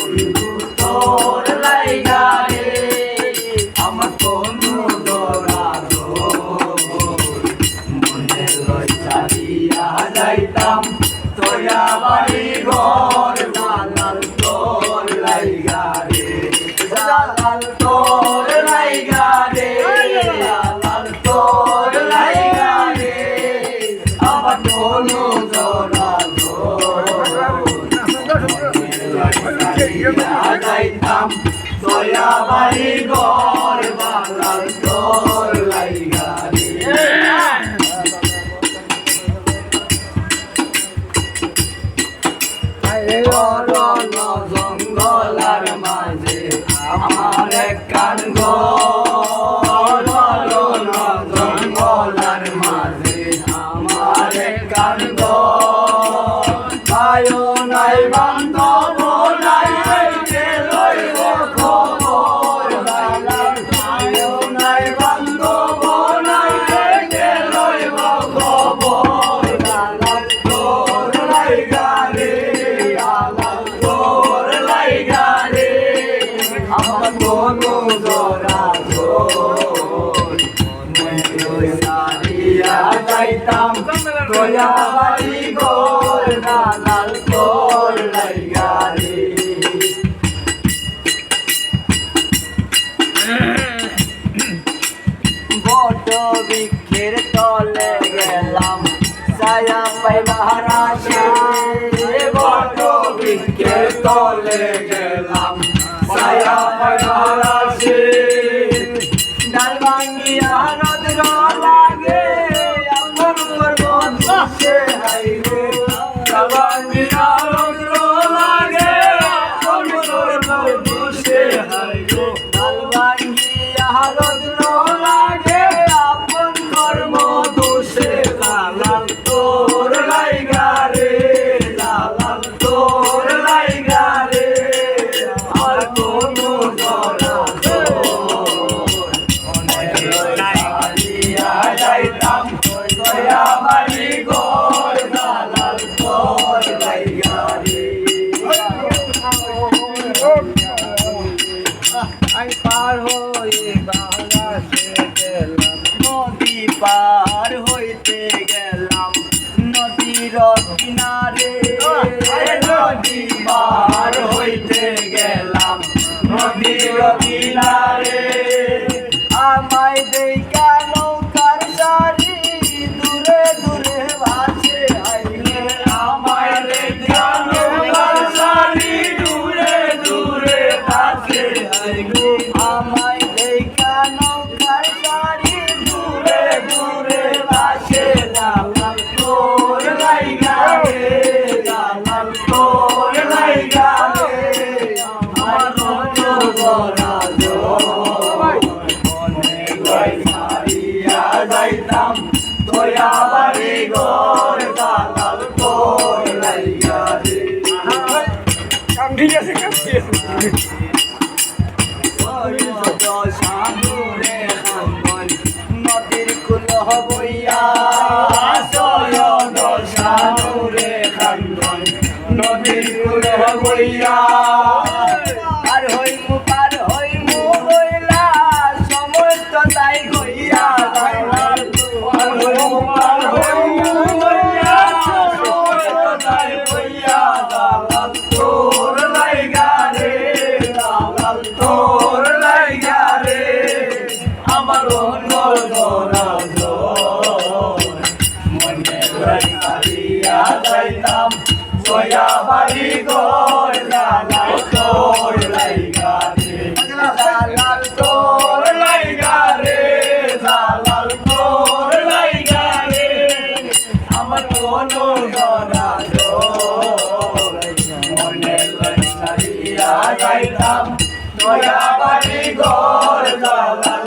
বন্ধু তোর লাইগা রে আমার কোনো দরা মনে লই ছাড়িয়া যাইতাম তোয়া বাড়ি ঘর জালাল তোর লাইগা রে জালাল তোর লাইগা রে জালাল তোর লাইগা রে আমার কোনো দরা যাইতাম তোয়া বাড়ি ঘর জালাল তোর লাইগা রে জঙ্গলার মাঝে আমার কান জঙ্গলার মাঝে আমার কান পায় নাই বান্ধব নাই লইব খবর পায় নাই বান্ধব নাই লইব খবর তোর লাইগা রে আমার কোনো জরা সারিয়া যাইতাম তোয়া বাড়ি ঘর জালাল তোর লাইগা রে বট বৃক্ষের তলে গেলাম ছায়া পাইবার আশায় বট বৃক্ষের তলে গেলাম ছায়া পাইবার আশায় ডাল ভাঙ্গিয়া রোদ্র লাগে আমার বন্ধুকে হাইরে ডাল ভাঙ্গিয়া রোদ্র লাগে আমার বন্ধুকে হাইরে ডাল ভাঙ্গিয়া রোদ্র লাগে আপন কর্ম দোষে জালাল তোর লাইগা রে জালাল তোর লাইগা রে আর কোনো দরা যাইতাম তোয়া বাড়ি ঘর জালাল তোর লাইগা রে আমি পার হয়ে বাংলাদেশে গেলাম নদী পার হইতে গেলাম নদীর কিনারে নদী পার হইতে গেলাম নদীর কিনারে আমায় দেখা নৌকার সারি দূরে দূরে ভাসে আইলে আমায় দেখা নৌকার সারি দূরে দূরে ভাসে আইলে আমায় দেখা নৌকার সারি দূরে দূরে ভাসে জালাল তোর লাইগা রে জালাল তোর লাইগা রে আমার কোনো দরা যাইতাম তোয়া বাড়ি ঘর জালাল তোর লাইগা রে ঠিক আছে সাধুরে খান নদীর কুল হবইয়া সাধুরে খান নদীর কুল হবইয়া আর হইমু পার হইমু হইলা সময় তো তাই হইয়া জালাল পার হইমু হইয়া সময় তো তাই হইয়া জালাল তোর লাইগা রে জালাল তোর লাইগা রে আমার অন্য দরা মনে লাইগা যাইতাম তোয়া বাড়ি ঘর জালাল তোর লাইগা রে জালাল তোর লাইগা রে জালাল তোর লাইগা রে আমার কোনো দরা মনে লাইগা যাইতাম তোয়া বাড়ি ঘর জালাল